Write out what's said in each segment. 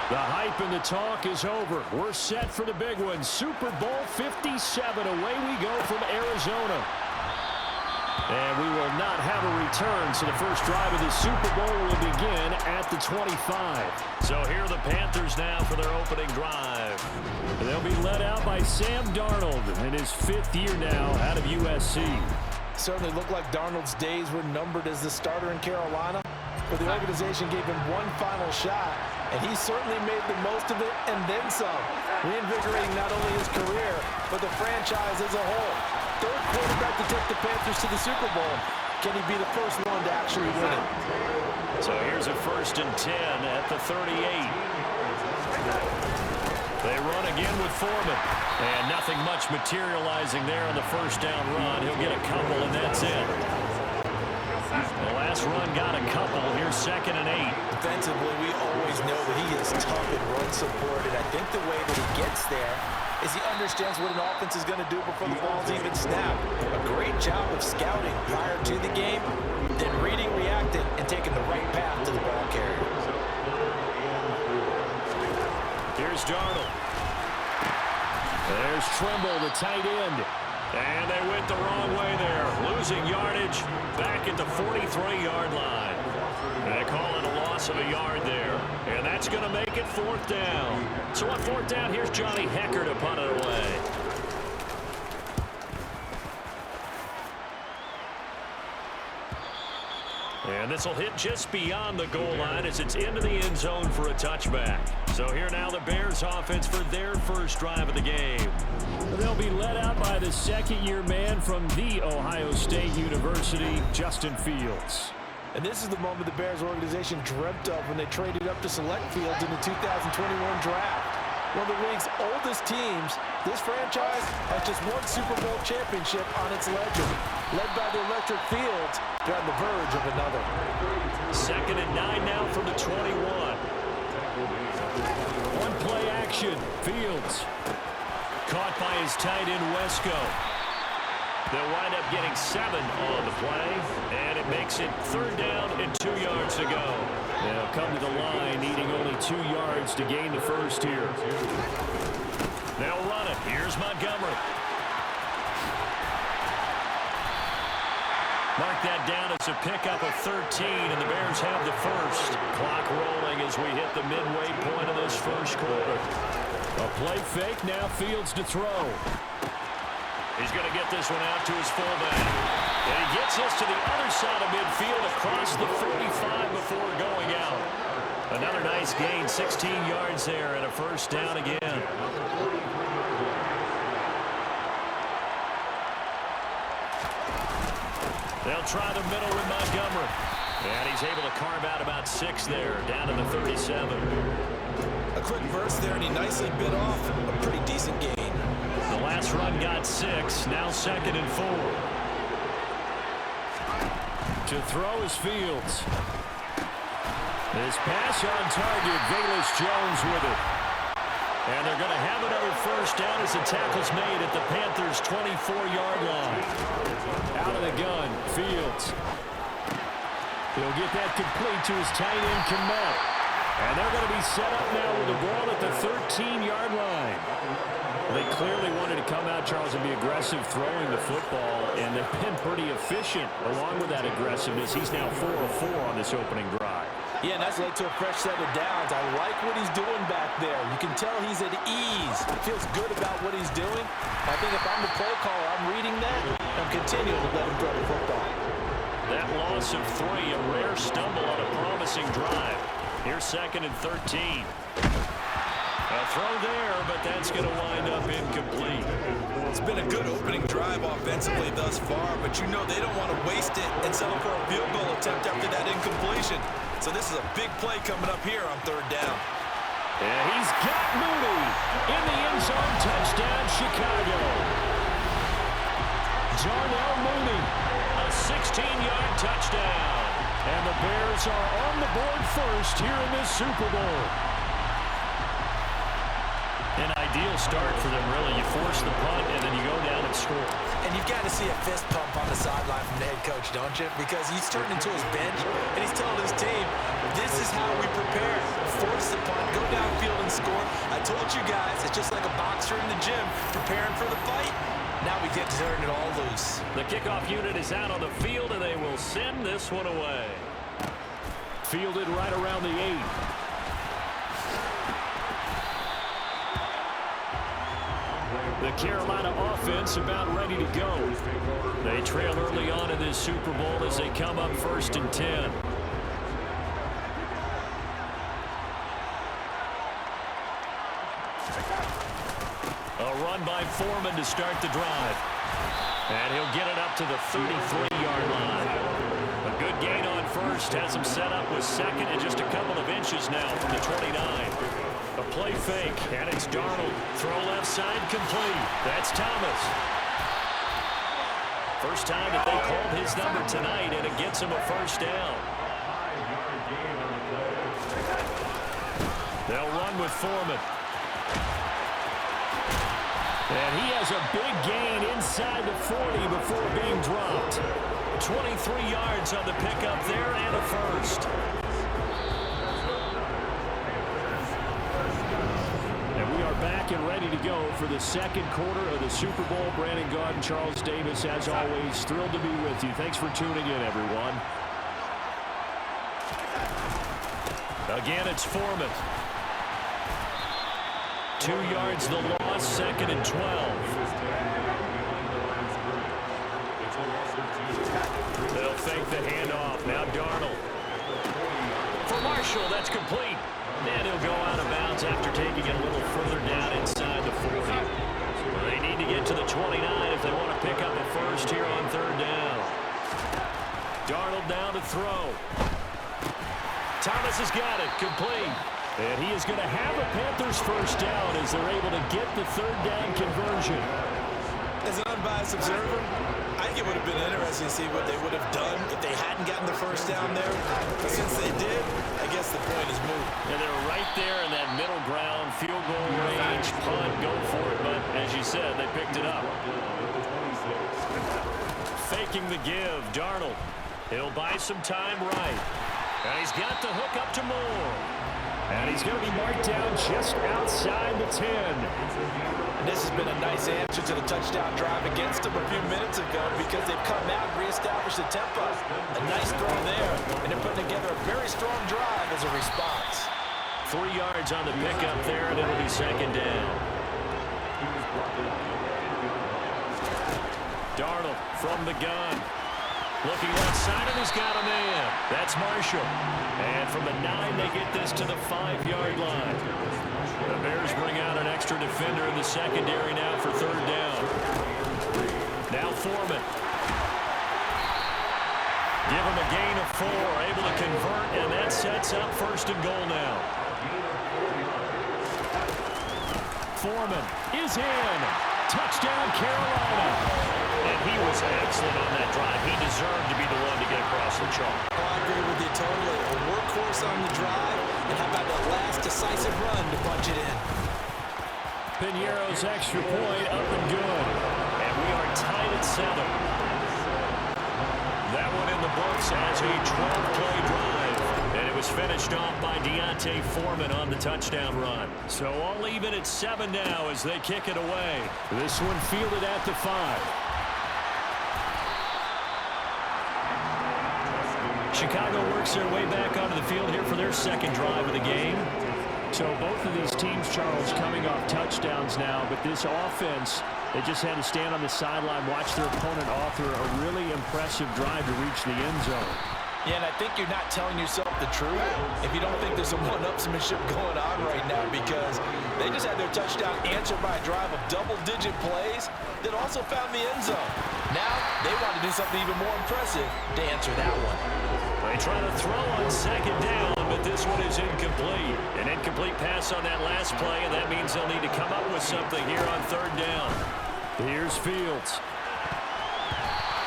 The hype and the talk is over. We're set for the big one. Super Bowl 57. Away we go from Arizona. And we will not have a return, so the first drive of the Super Bowl will begin at the 25. So here are the Panthers now for their opening drive. They'll be led out by Sam Darnold in his 5th year now out of USC. Certainly looked like Darnold's days were numbered as the starter in Carolina, but the organization gave him one final shot, and he certainly made the most of it and then some, reinvigorating not only his career, but the franchise as a whole. Third quarterback to take the Panthers to the Super Bowl. Can he be the first one to actually win it? So here's a 1st and 10 at the 38. They run again with Foreman. And nothing much materializing there on the first down run. He'll get a couple, and that's it. The last run got a couple. Here's 2nd and 8. Defensively, we always know that he is tough and run support, and I think the way that he gets there is he understands what an offense is going to do before the ball's even snapped. A great job of scouting prior to the game, then reading, reacting, and taking the right path to the ball carrier. Here's Darnold. There's Trimble, the tight end. And they went the wrong way there. Losing yardage back at the 43-yard line. They call it a loss of a yard there. And that's going to make it 4th down. So on 4th down, here's Johnny Hecker to punt it away. And this will hit just beyond the goal line as it's into the end zone for a touchback. So here now the Bears offense for their first drive of the game. They'll be led out by the 2nd-year man from The Ohio State University, Justin Fields. And this is the moment the Bears organization dreamt of when they traded up to select Fields in the 2021 draft. One of the league's oldest teams, this franchise has just one Super Bowl championship on its ledger. Led by the electric Fields, they're on the verge of another. 2nd and 9 now from the 21. One play action. Fields. Caught by his tight end, Wesco. They'll wind up getting 7 on the play, and it makes it 3rd down and 2 yards to go. They'll come to the line needing only 2 yards to gain the first here. They'll run it. Here's Montgomery. Mark that down as a pickup of 13, and the Bears have the first. Clock rolling as we hit the midway point of this first quarter. A play fake, now Fields to throw. He's going to get this one out to his fullback. And he gets this to the other side of midfield across the 45 before going out. Another nice gain, 16 yards there, and a first down again. They'll try the middle with Montgomery. And he's able to carve out about 6 there, down to the 37. A quick burst there, and he nicely bit off a pretty decent gain. The last run got 6, now 2nd and 4. To throw is Fields. This pass on target, Velus Jones with it. And they're going to have another first down as the tackle's made at the Panthers' 24-yard line. Out of the gun, Fields. He'll get that complete to his tight end, Kmet. And they're going to be set up now with the ball at the 13-yard line. They clearly wanted to come out, Charles, and be aggressive throwing the football, and they've been pretty efficient along with that aggressiveness. He's now 4 of 4 on this opening drive. Yeah, and that's led to a fresh set of downs. I like what he's doing back there. You can tell he's at ease. Feels good about what he's doing. I think if I'm the play caller, I'm reading that. I'm continuing to let him throw the football. That loss of 3, a rare stumble on a promising drive. Here's 2nd and 13. A throw there, but that's going to wind up incomplete. It's been a good opening drive offensively thus far, but you know they don't want to waste it and settle for a field goal attempt after that incompletion. So this is a big play coming up here on 3rd down. And he's got Mooney in the end zone. Touchdown, Chicago. Darnell Mooney, a 16-yard touchdown. And the Bears are on the board first here in this Super Bowl. An ideal start for them, really. You force the punt, and then you go down and score. And you've got to see a fist pump on the sideline from the head coach, don't you? Because he's turned into his bench, and he's telling his team, this is how we prepare. Force the punt, go downfield, told you guys, it's just like a boxer in the gym preparing for the fight. Now we get to turn it all loose. The kickoff unit is out on the field, and they will send this one away. Fielded right around the 8. The Carolina offense about ready to go. They trail early on in this Super Bowl as they come up 1st and 10. A run by Foreman to start the drive. And he'll get it up to the 33-yard line. A good gain on first. Has him set up with second and just a couple of inches now from the 29. A play fake, and it's Darnold. Throw left side complete. That's Thomas. First time that they called his number tonight, and it gets him a first down. They'll run with Foreman. And he has a big gain inside the 40 before being dropped. 23 yards on the pickup there and a first. And we are back and ready to go for the second quarter of the Super Bowl. Brandon Gaud and Charles Davis, as always, thrilled to be with you. Thanks for tuning in, everyone. Again, it's Foreman. 2 yards the loss, 2nd and 12. They'll fake the handoff. Now Darnold. For Marshall, that's complete. And he'll go out of bounds after taking it a little further down inside the 40. They need to get to the 29 if they want to pick up a first here on 3rd down. Darnold down to throw. Thomas has got it. Complete. And he is going to have a Panthers first down as they're able to get the 3rd down conversion. As an unbiased observer, I think it would have been interesting to see what they would have done if they hadn't gotten the first down there. But since they did, I guess the point is moot. And they're right there in that middle ground, field goal range, punt, go for it. But as you said, they picked it up. Faking the give, Darnold. He'll buy some time right. And he's got the hook up to Moore. And he's going to be marked down just outside the 10. And this has been a nice answer to the touchdown drive against them a few minutes ago because they've come out and reestablished the tempo. A nice throw there, and they're putting together a very strong drive as a response. 3 yards on the pickup there, and it'll be 2nd down. Darnold from the gun. Looking left side, and he's got a man. That's Marshall. And from the 9, they get this to the 5-yard line. The Bears bring out an extra defender in the secondary now for 3rd down. Now Foreman. Give him a gain of 4, able to convert, and that sets up 1st and goal now. Foreman is in. Touchdown, Carolina. And he was excellent on that drive. He deserved to be the one to get across the chalk. Oh, I agree with you totally. A workhorse on the drive, and how about the last decisive run to punch it in? Piñeiro's extra point up and good. And we are tied at 7. That one in the books as a 12-play drive. And it was finished off by Deontay Foreman on the touchdown run. So all even at 7 now as they kick it away. This one fielded at the 5. Chicago works their way back onto the field here for their second drive of the game. So both of these teams, Charles, coming off touchdowns now, but this offense, they just had to stand on the sideline, watch their opponent author a really impressive drive to reach the end zone. Yeah, and I think you're not telling yourself the truth if you don't think there's some one-upsmanship going on right now, because they just had their touchdown answered by a drive of double-digit plays that also found the end zone. Now they want to do something even more impressive to answer that one. They try to throw on 2nd down, but this one is incomplete. An incomplete pass on that last play, and that means they'll need to come up with something here on 3rd down. Here's Fields.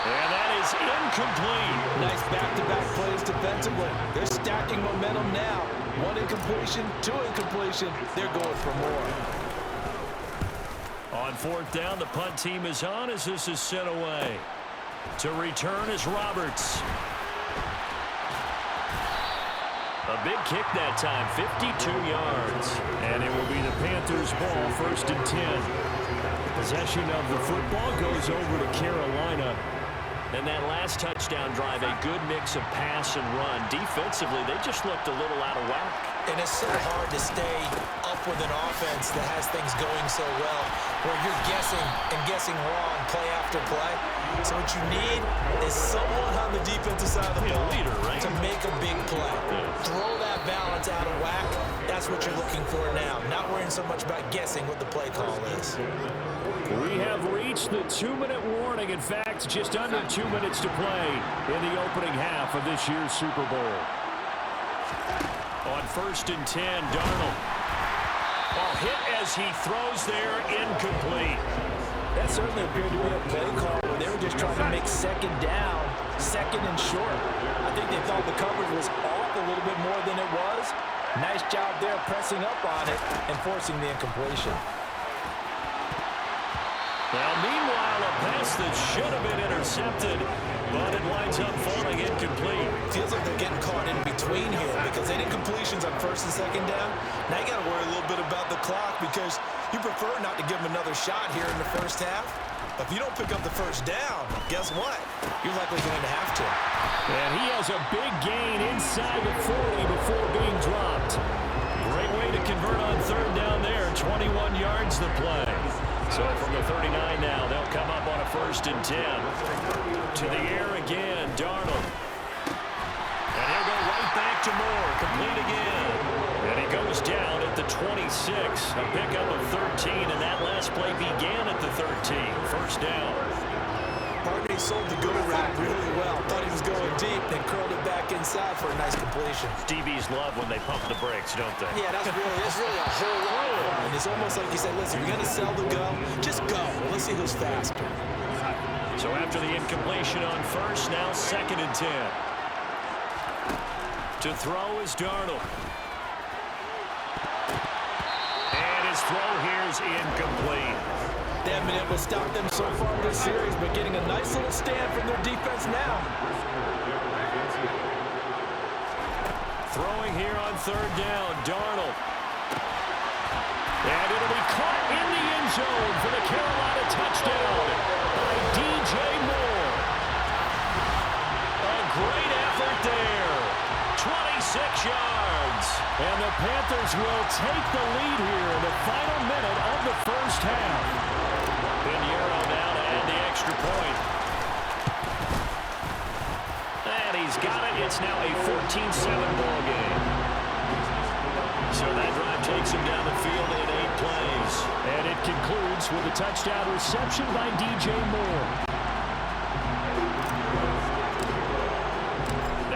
And that is incomplete. Nice back-to-back plays defensively. They're stacking momentum now. 1 incompletion, 2 incompletion. They're going for more. On 4th down, the punt team is on as this is sent away. To return is Roberts. A big kick that time, 52 yards. And it will be the Panthers' ball, 1st and 10. Possession of the football goes over to Carolina. And that last touchdown drive, a good mix of pass and run. Defensively, they just looked a little out of whack. And it's so hard to stay up with an offense that has things going so well, where you're guessing and guessing wrong play after play. So what you need is someone on the defensive side of the ball leader, right? to make a big play. Throw that balance out of whack. That's what you're looking for now. Not worrying so much about guessing what the play call is. We have reached the 2-minute warning. In fact, just under 2 minutes to play in the opening half of this year's Super Bowl. On 1st and 10, Darnold. Oh, hit as he throws there, incomplete. That certainly appeared to be a play call where they were just trying to make 2nd down, 2nd and short. I think they thought the coverage was off a little bit more than it was. Nice job there pressing up on it and forcing the incompletion. Now, meanwhile, a pass that should have been intercepted, but it winds up falling incomplete. Feels like they're getting caught in between here because they did completions on 1st and 2nd down. Now you got to worry a little bit about the clock because you prefer not to give them another shot here in the 1st half. But if you don't pick up the 1st down, guess what? You're likely going to have to. And he has a big gain inside the 40 before being dropped. Great way to convert on 3rd down there. 21 yards the play. So from the 39 now, they'll come up on a 1st and 10. To the air again, Darnold. And he'll go right back to Moore, complete again. And he goes down at the 26. A pickup of 13, and that last play began at the 13. 1st down. Barney sold the go route really well. Thought he was going deep, then curled it back inside for a nice completion. DBs love when they pump the brakes, don't they? Yeah, that's really a whole lot of fun. And it's almost like you said, listen, you're going to sell the go, just go. Well, let's see who's faster. So after the incompletion on 1st, now 2nd and 10. To throw is Darnold. And his throw here is incomplete. That minute will stop them so far in this series, but getting a nice little stand from their defense now. Throwing here on 3rd down, Darnold. And it'll be caught in the end zone for the Carolina touchdown by DJ Moore. A great effort there. 26 yards. And the Panthers will take the lead here in the final minute of the 1st half. Pinheiro now to add the extra point. And he's got it. It's now a 14-7 ball game. So that drive takes him down the field in 8 plays. And it concludes with a touchdown reception by DJ Moore.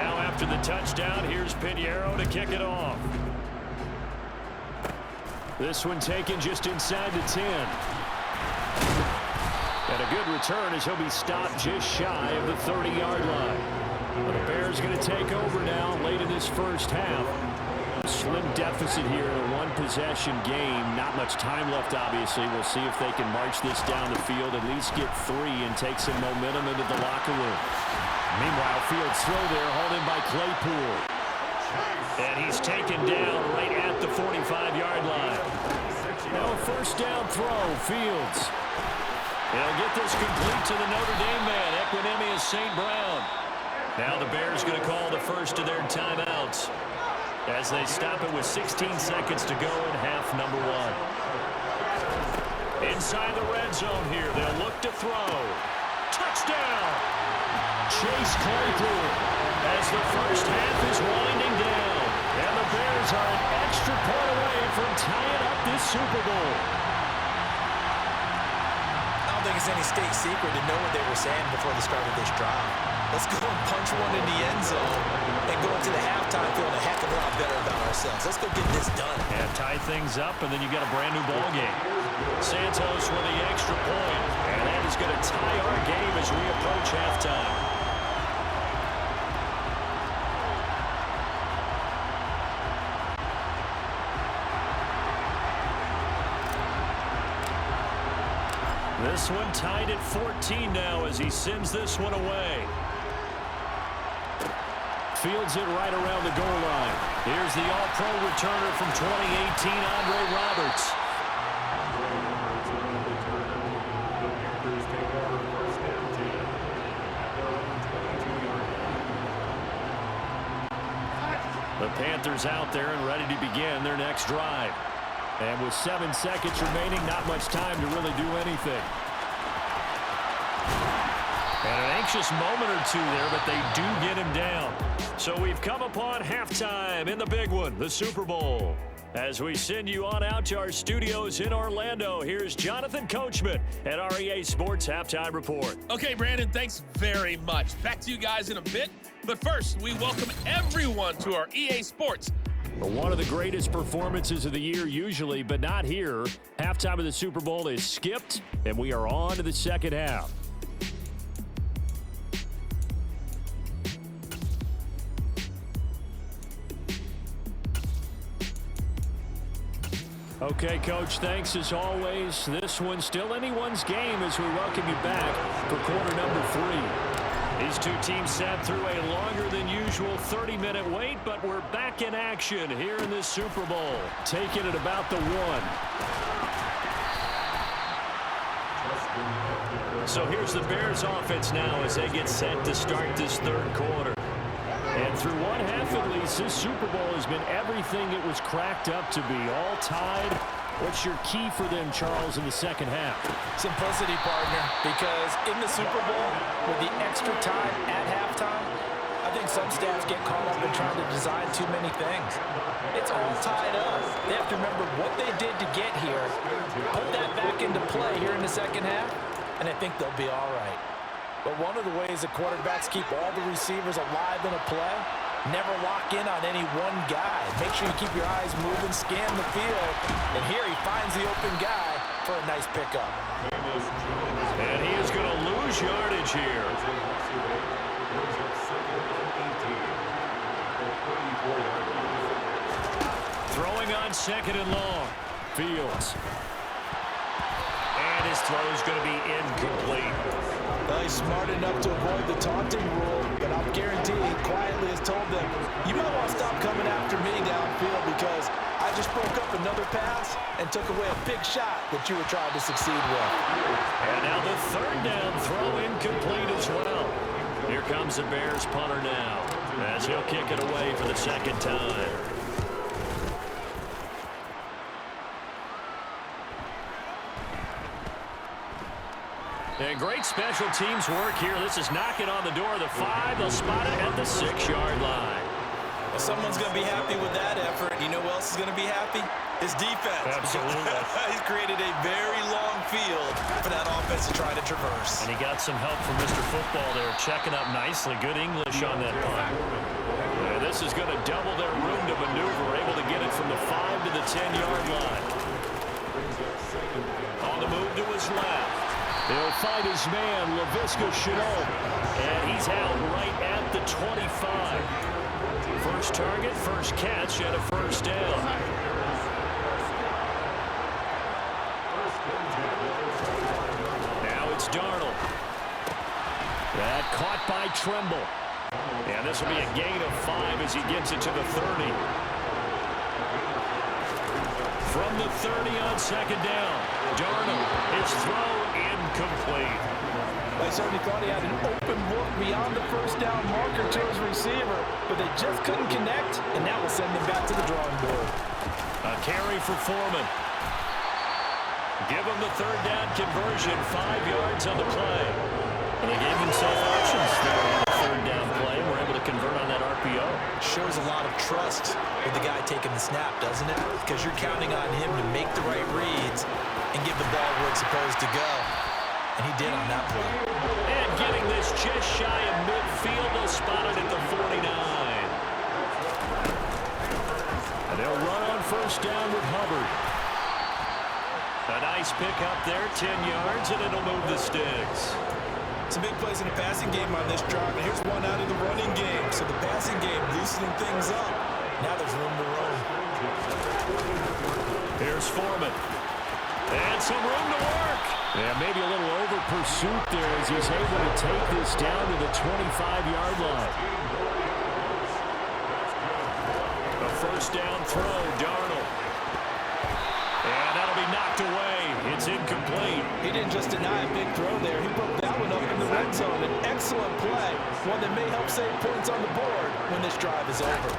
Now after the touchdown, here's Pinheiro to kick it off. This one taken just inside the 10. And a good return as he'll be stopped just shy of the 30-yard line. The Bears going to take over now late in this 1st half. A slim deficit here in a one-possession game. Not much time left, obviously. We'll see if they can march this down the field, at least get 3 and take some momentum into the locker room. Meanwhile, Fields throw there, hauled in by Claypool. And he's taken down right at the 45-yard line. Now a 1st down throw, Fields. They'll get this complete to the Notre Dame man, Equinemius St. Brown. Now the Bears going to call the first of their timeouts as they stop it with 16 seconds to go in half number 1. Inside the red zone here, they'll look to throw. Touchdown! Chase Claypool as the 1st half is winding down. And the Bears are an extra point away from tying up this Super Bowl. I don't think it's any state secret to know what they were saying before the start of this drive. Let's go and punch one in the end zone and go into the halftime feeling a heck of a lot better about ourselves. Let's go get this done. And tie things up, and then you got a brand new ball game. Santos with the extra point, and that is going to tie our game as we approach halftime. This one tied at 14 now as he sends this one away. Fields it right around the goal line. Here's the All-Pro returner from 2018, Andre Roberts. The Panthers out there and ready to begin their next drive. And with 7 seconds remaining, not much time to really do anything. And an anxious moment or two there, but they do get him down. So we've come upon halftime in the big one, the Super Bowl. As we send you on out to our studios in Orlando, here's Jonathan Coachman at our EA Sports Halftime Report. Okay, Brandon, thanks very much. Back to you guys in a bit. But first, we welcome everyone to our EA Sports. Well, one of the greatest performances of the year usually, but not here. Halftime of the Super Bowl is skipped, and we are on to the second half. Okay, Coach, thanks as always. This one's still anyone's game as we welcome you back for quarter number 3. These two teams sat through a longer than usual 30-minute wait, but we're back in action here in this Super Bowl. Taking it about the 1. So here's the Bears offense now as they get set to start this third quarter. And through one half at least, this Super Bowl has been everything it was cracked up to be. All tied. What's your key for them, Charles, in the second half? Simplicity, partner, because in the Super Bowl, with the extra time at halftime, I think some staffs get caught up in trying to design too many things. It's all tied up. They have to remember what they did to get here, put that back into play here in the second half, and I think they'll be all right. But one of the ways that quarterbacks keep all the receivers alive in a play, never lock in on any one guy. Make sure you keep your eyes moving, scan the field, and here he finds the open guy for a nice pickup. And he is going to lose yardage here. Throwing on second and long. Fields. And his throw is going to be incomplete. He's smart enough to avoid the taunting rule, but I'll guarantee he quietly has told them, you might want to stop coming after me downfield because I just broke up another pass and took away a big shot that you were trying to succeed with. And now the third down throw incomplete as well. Here comes the Bears punter now as he'll kick it away for the second time. And great special teams work here. This is knocking on the door of the 5. They'll spot it at the 6-yard line. Well, someone's going to be happy with that effort. You know who else is going to be happy? His defense. Absolutely. He's created a very long field for that offense to try to traverse. And he got some help from Mr. Football there, checking up nicely. Good English on that punt. And this is going to double their room to maneuver, able to get it from the 5 to the 10-yard line. On the move to his left. He'll find his man, Laviska Shenault, and he's out right at the 25. First target, first catch, and a first down. Now it's Darnold. That caught by Tremble. And this will be a gain of 5 as he gets it to the 30. From the 30 on second down, Darnold, his throw incomplete. I certainly thought he had an open look beyond the first down marker to his receiver, but they just couldn't connect, and that will send them back to the drawing board. A carry for Foreman. Give him the third down conversion, 5 yards on the play. And they gave himself options there on the third down play. We're able to convert on that RPO. Shows a lot of trust with the guy taking the snap, doesn't it? Because you're counting on him to make the right reads and give the ball where it's supposed to go. And he did on that play. And getting this just shy of midfield, they'll spot it at the 49. And they'll run on first down with Hubbard. A nice pickup there, 10 yards, and it'll move the sticks. Some big plays in the passing game on this drive, and here's one out of the running game. So the passing game loosening things up. Now there's room to roam. Here's Foreman. And some room to work. Yeah, maybe a little over pursuit there as he's able to take this down to the 25-yard line. A first down throw, Darnold. And that'll be knocked away. It's incomplete. He didn't just deny a big throw there. He broke that one up in the red zone. An excellent play, one that may help save points on the board when this drive is over.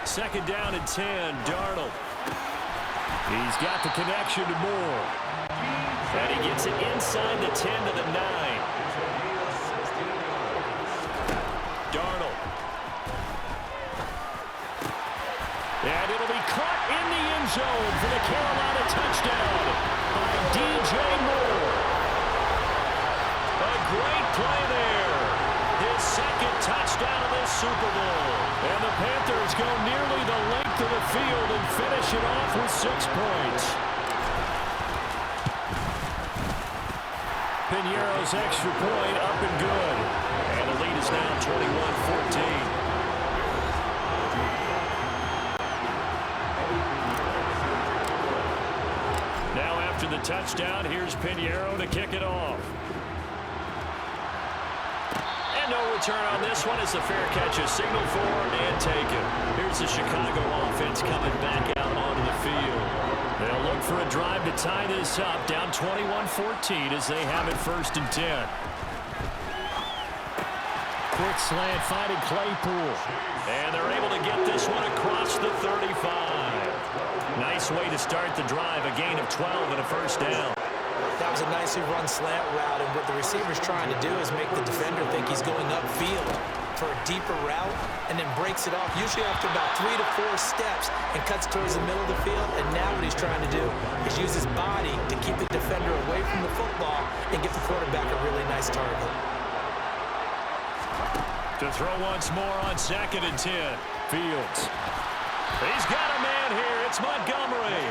Second down and 10, Darnold. He's got the connection to Moore. And he gets it inside the 10 to the 9. Darnold. And it'll be caught in the end zone for the Carolina touchdown by DJ Moore. A great play there. His second touchdown of this Super Bowl. And the Panthers go nearly the length of the field and finish it off with 6 points. Piñeiro's extra point up and good. And the lead is now 21-14. Now after the touchdown, here's Piñeiro to kick it off. And no return on this one as the fair catch is signaled for and taken. Here's the Chicago offense coming back out onto the field. They'll look for a drive to tie this up, down 21-14 as they have it 1st and 10. Quick slant finding Claypool. And they're able to get this one across the 35. Nice way to start the drive, a gain of 12 and a first down. That was a nicely run slant route, and what the receiver's trying to do is make the defender think he's going upfield for a deeper route, and then breaks it off, usually after about 3 to 4 steps, and cuts towards the middle of the field. And now what he's trying to do is use his body to keep the defender away from the football and get the quarterback a really nice target. To throw once more on 2nd and 10. Fields. He's got a man here. It's Montgomery.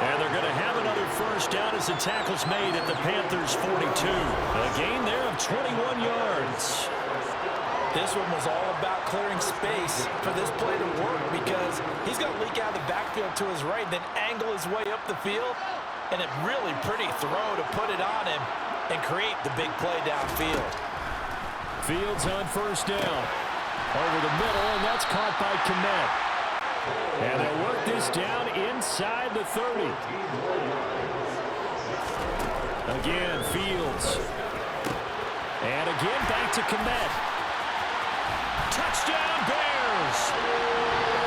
And they're going to have another first down as the tackle's made at the Panthers' 42. A gain there of 21 yards. This one was all about clearing space for this play to work, because he's going to leak out of the backfield to his right, then angle his way up the field, and a really pretty throw to put it on him and create the big play downfield. Fields on first down. Over the middle, and that's caught by Kmet. And they'll work this down inside the 30. Again, Fields. And again, back to Kmet. Touchdown, Bears!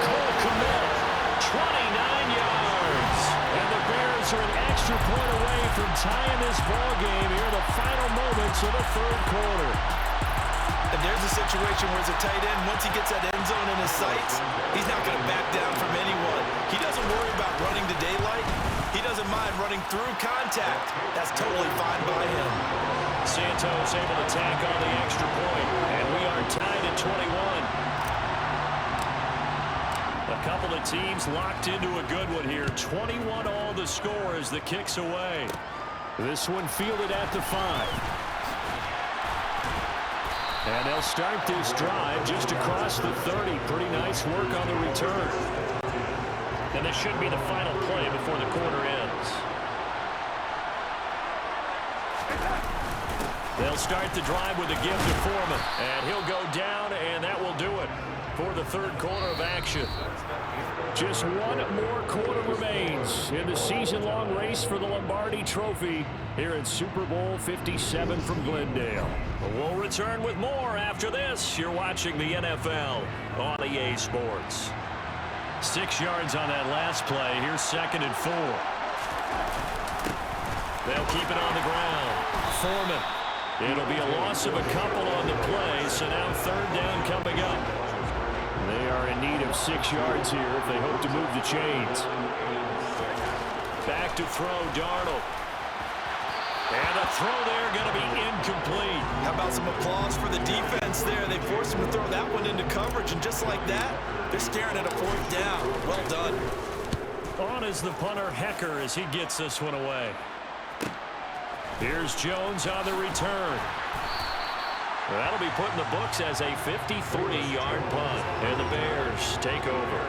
Cole Kmet, 29 yards. And the Bears are an extra point away from tying this ball game here in the final moments of the 3rd quarter. And there's a situation where as a tight end, once he gets that end zone in his sights, he's not going to back down from anyone. He doesn't worry about running to daylight. He doesn't mind running through contact. That's totally fine by him. Santos able to tack on the extra point, and we are tied at 21. A couple of teams locked into a good one here. 21 all the score as the kick's away. This one fielded at the 5. And they'll start this drive just across the 30. Pretty nice work on the return. And this should be the final play before the quarter ends. They'll start the drive with a give to Foreman. And he'll go down, and that will do it for the 3rd quarter of action. Just one more quarter remains in the season-long race for the Lombardi Trophy here in Super Bowl 57 from Glendale. We'll return with more after this. You're watching the NFL on EA Sports. 6 yards on that last play. Here's 2nd and 4. They'll keep it on the ground. Foreman. It'll be a loss of a couple on the play, so now 3rd down coming up. They are in need of 6 yards here if they hope to move the chains. Back to throw, Darnold. And a throw there going to be incomplete. How about some applause for the defense there? They forced him to throw that one into coverage, and just like that, they're staring at a 4th down. Well done. On is the punter, Hecker, as he gets this one away. Here's Jones on the return. That'll be put in the books as a 53-yard punt. And the Bears take over.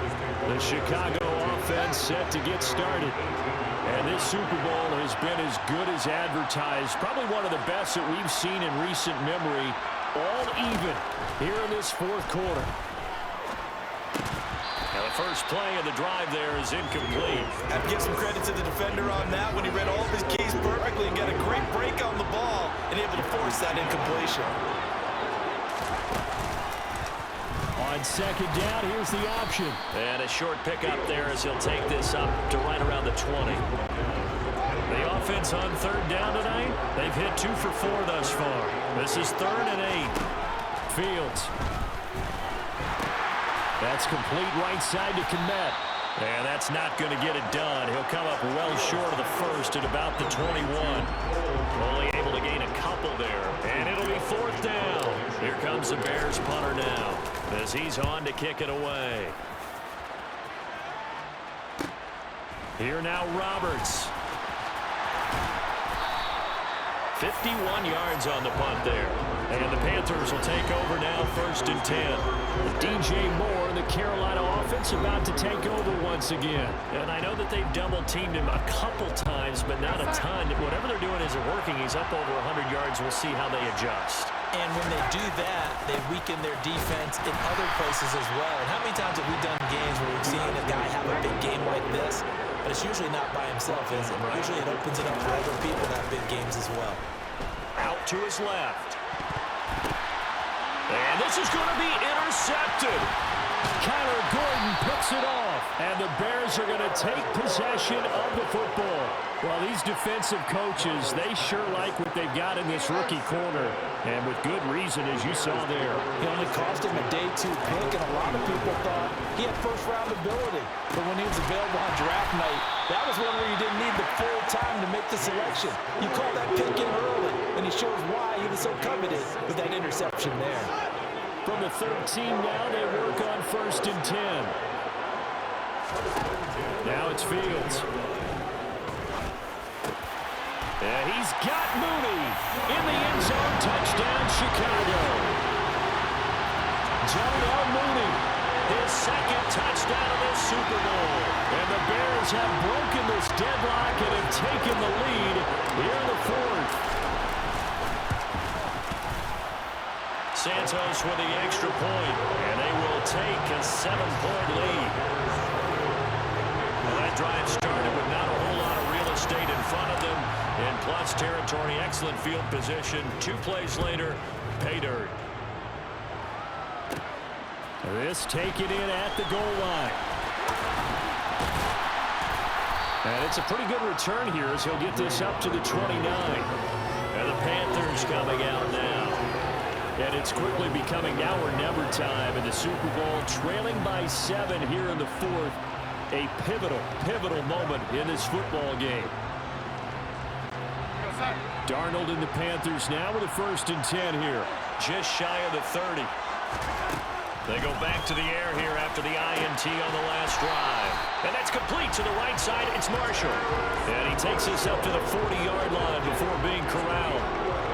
The Chicago offense set to get started. And this Super Bowl has been as good as advertised. Probably one of the best that we've seen in recent memory. All even here in this 4th quarter. Now the first play of the drive there is incomplete. I have to give some credit to the defender on that when he read all of his keys perfectly and got a great break on the ball and able to force that incompletion. On second down, here's the option. And a short pickup there as he'll take this up to right around the 20. The offense on third down tonight, they've hit 2 for 4 thus far. This is 3rd and 8. Fields. That's complete right side to Kmet. And that's not going to get it done. He'll come up well short of the first at about the 21. Only able to gain a couple there. And it'll be 4th down. Here comes the Bears punter now as he's on to kick it away. Here now Roberts. 51 yards on the punt there. And the Panthers will take over now 1st and 10. DJ Moore, the Carolina offense, about to take over once again. And I know that they've double-teamed him a couple times, but not a ton. Whatever they're doing isn't working. He's up over 100 yards. We'll see how they adjust. And when they do that, they weaken their defense in other places as well. And how many times have we done games where we've seen a guy have a big game like this, but it's usually not by himself, is it? Usually it opens it up for other people to have big games as well. Out to his left. And this is going to be intercepted. Kyler Gordon picks it off, and the Bears are going to take possession of the football. Well, these defensive coaches, they sure like what they've got in this rookie corner, and with good reason, as you saw there. It only cost him a day 2 pick, and a lot of people thought he had first-round ability. But when he was available on draft night, that was one where you didn't need the full time to make the selection. You call that pick in early, and he shows why he was so coveted with that interception there. From the 13 now, they work on 1st and 10. Now it's Fields. And he's got Mooney in the end zone. Touchdown, Chicago. Darnell Mooney, his 2nd touchdown of the Super Bowl. And the Bears have broken this deadlock and have taken the lead here in the 4th. Santos with the extra point, and they will take a 7-point lead. Well, that drive started with not a whole lot of real estate in front of them. In plus territory, excellent field position. 2 plays later, pay dirt. This taken in at the goal line. And it's a pretty good return here as he'll get this up to the 29. And the Panthers coming out now. And it's quickly becoming now or never time in the Super Bowl, trailing by 7 here in the 4th. A pivotal moment in this football game. Darnold and the Panthers now with a 1st and 10 here. Just shy of the 30. They go back to the air here after the INT on the last drive. And that's complete to the right side. It's Marshall. And he takes this up to the 40-yard line before being corralled.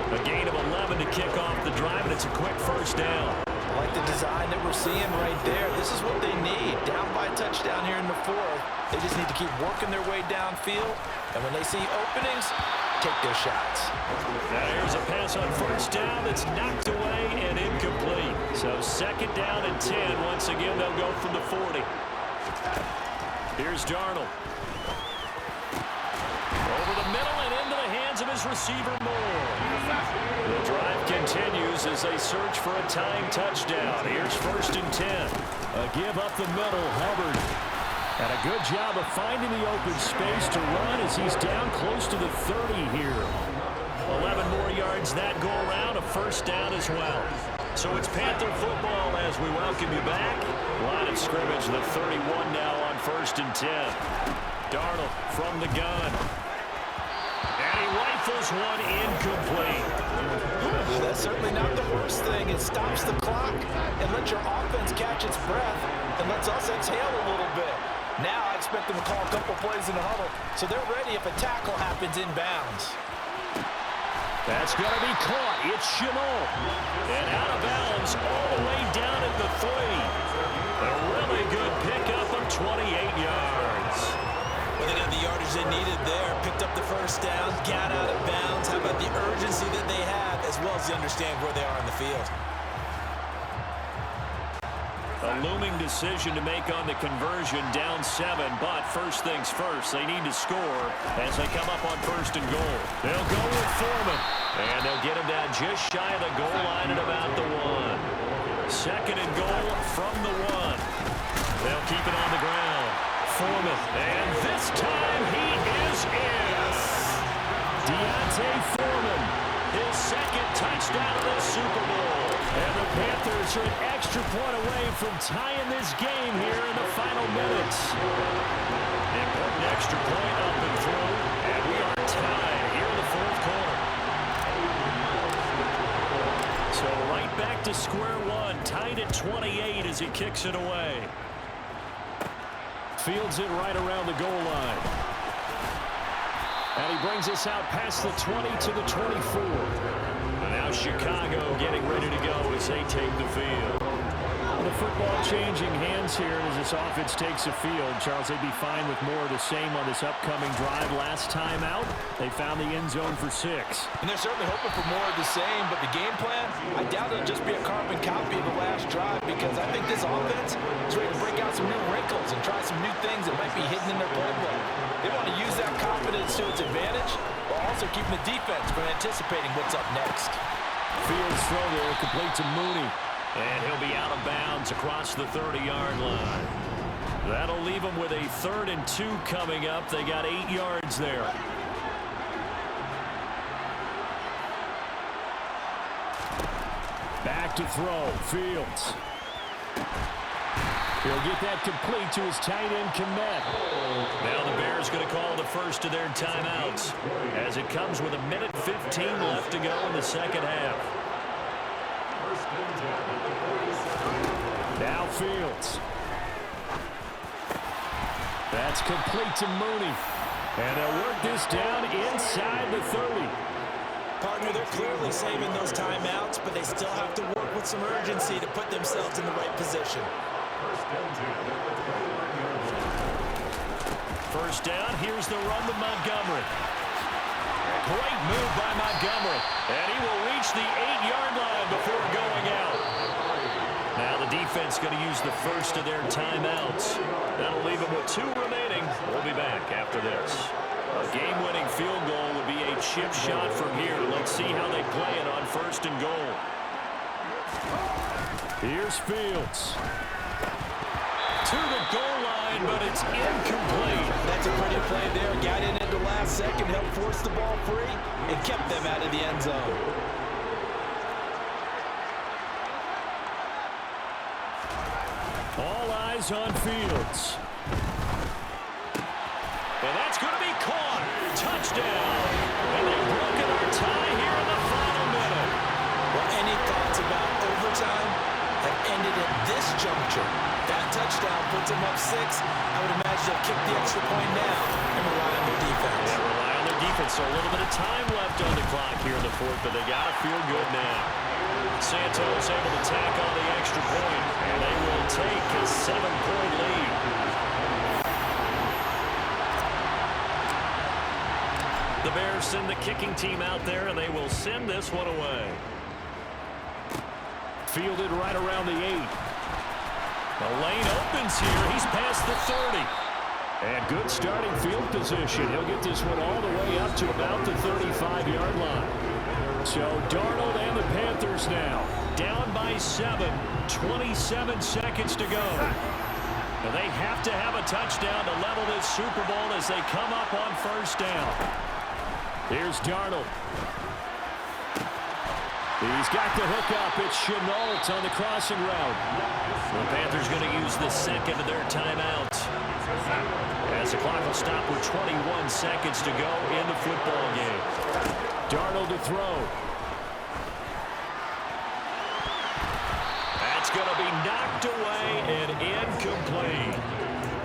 A gain of 11 to kick off the drive, and it's a quick 1st down. I like the design that we're seeing right there. This is what they need. Down by a touchdown here in the 4th. They just need to keep working their way downfield. And when they see openings, take their shots. Now here's a pass on 1st down that's knocked away and incomplete. So 2nd down and 10. Once again, they'll go from the 40. Here's Darnold. Over the middle and into the hands of his receiver, Moore. The drive continues as they search for a tying touchdown. Here's 1st and 10. A give up the middle, Hubbard. And a good job of finding the open space to run as he's down close to the 30 here. 11 more yards that go around, a 1st down as well. So it's Panther football as we welcome you back. Line of scrimmage, the 31 now on 1st and 10. Darnold from the gun. And he rifles one incomplete. That's certainly not the worst thing. It stops the clock and lets your offense catch its breath and lets us exhale a little bit. Now I expect them to call a couple plays in the huddle so they're ready if a tackle happens inbounds. That's going to be caught. It's Chenot. And out of bounds all the way down at the 3. A really good pickup of 28 yards. Well, they got the yardage they needed there. Picked up the 1st down, got out of bounds. How about the urgency that they have as well as they understand where they are on the field? A looming decision to make on the conversion, down 7, but first things first, they need to score as they come up on 1st and goal. They'll go with Foreman, and they'll get him down just shy of the goal line at about the 1. 2nd and goal from the 1. They'll keep it on the ground. Foreman, and this time he is in. Deontay Foreman, his 2nd touchdown of the Super Bowl. And the Panthers are an extra point away from tying this game here in the final minutes. Important extra point up and through, and we are tied here in the 4th quarter. So right back to square one, tied at 28 as he kicks it away. Fields it right around the goal line. And he brings us out past the 20 to the 24. And now Chicago getting ready to go as they take the field. The football changing hands here as this offense takes the field. Charles, they'd be fine with more of the same on this upcoming drive. Last time out, they found the end zone for 6. And they're certainly hoping for more of the same, but the game plan, I doubt it'll just be a carbon copy of the last drive, because I think this offense is ready to break out some new wrinkles and try some new things that might be hidden in their playbook. They want to use that confidence to its advantage, while also keeping the defense from anticipating what's up next. Fields throw there, complete to Mooney. And he'll be out of bounds across the 30-yard line. That'll leave them with a 3rd and 2 coming up. They got 8 yards there. Back to throw, Fields. He'll get that complete to his tight end, Kmet. Now the Bears going to call the first of their timeouts as it comes with 1:15 left to go in the 2nd half. Now Fields. That's complete to Mooney. And they'll work this down inside the 30. Partner, they're clearly saving those timeouts, but they still have to work with some urgency to put themselves in the right position. First down, here's the run to Montgomery. Great move by Montgomery. And he will reach the 8-yard line before going out. Now the defense going to use the first of their timeouts. That'll leave them with 2 remaining. We'll be back after this. A game-winning field goal would be a chip shot from here. Let's see how they play it on 1st and goal. Here's Fields. To the goal line, but it's incomplete. That's a pretty play there. Got in at the last second, helped force the ball free, and kept them out of the end zone. All eyes on Fields. And that's going to be caught. Touchdown. And they've broken our tie here in the final minute. Well, any thoughts about overtime have ended at this juncture. That touchdown puts them up 6. I would imagine they'll kick the extra point now and rely on their defense. Yeah, rely on their defense. So a little bit of time left on the clock here in the 4th, but they got to feel good now. Santos able to tack on the extra point, and they will take a 7-point lead. The Bears send the kicking team out there, and they will send this one away. Fielded right around the 8. The lane opens here. He's past the 30. And good starting field position. He'll get this one all the way up to about the 35-yard line. So Darnold and the Panthers now down by 7. 27 seconds to go. And they have to have a touchdown to level this Super Bowl as they come up on 1st down. Here's Darnold. He's got the hook up. It's Chenault on the crossing route. The Panthers going to use the 2nd of their timeouts. As the clock will stop with 21 seconds to go in the football game. Darnold to throw. That's going to be knocked away and incomplete.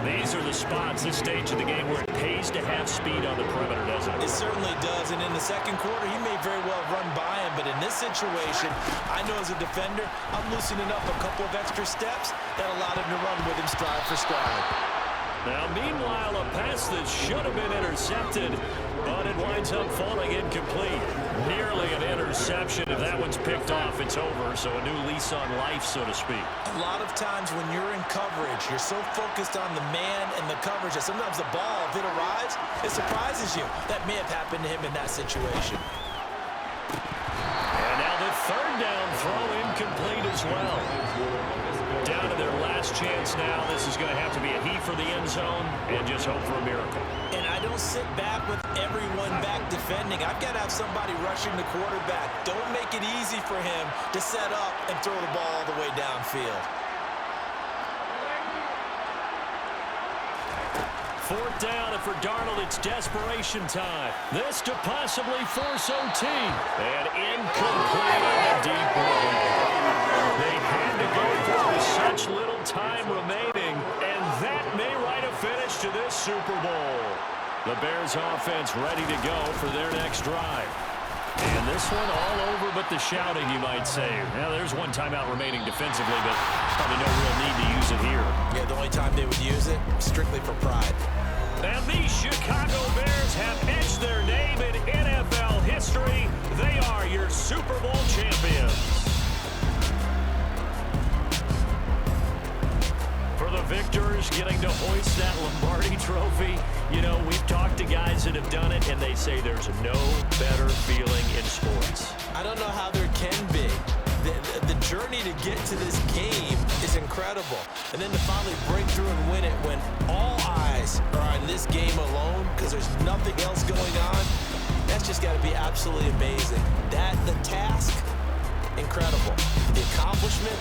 These are the spots, this stage of the game, where it pays to have speed on the perimeter, doesn't it? It certainly does, and in the 2nd quarter, he may very well run by him, but in this situation, I know as a defender, I'm loosening up a couple of extra steps that allowed him to run with him stride for stride. Now, meanwhile, a pass that should have been intercepted, but it winds up falling incomplete. Nearly an interception. If that one's picked off, it's over. So a new lease on life, so to speak. A lot of times when you're in coverage, you're so focused on the man and the coverage that sometimes the ball, if it arrives, it surprises you. That may have happened to him in that situation. And now the third down throw incomplete as well. Down to their last chance now. This is going to have to be a heave for the end zone and just hope for a miracle. And I don't sit back with everyone back defending. I've got to have somebody rushing the quarterback. Don't make it easy for him to set up and throw the ball all the way downfield. Fourth down, and for Darnold, it's desperation time. This to possibly force OT. And incomplete on the deep ball. They had to go for it with such little time remaining, and that may write a finish to this Super Bowl. The Bears offense ready to go for their next drive. And this one all over but the shouting, you might say. Now, there's one timeout remaining defensively, but probably no real need to use it here. Yeah, the only time they would use it, strictly for pride. And the Chicago Bears have etched their name in NFL history. They are your Super Bowl champions. For the victors getting to hoist that Lombardi trophy, you know, we've talked to guys that have done it, and they say there's no better feeling in sports. I don't know how there can be. The journey to get to this game is incredible. And then to finally break through and win it when all eyes are on this game alone because there's nothing else going on, that's just got to be absolutely amazing. The task, incredible. The accomplishment,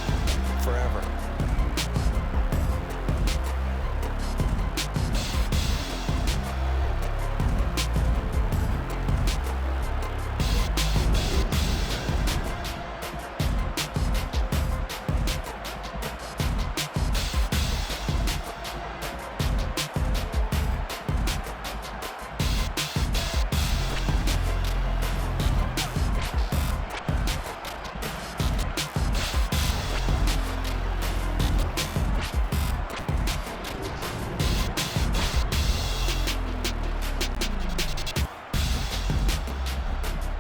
forever.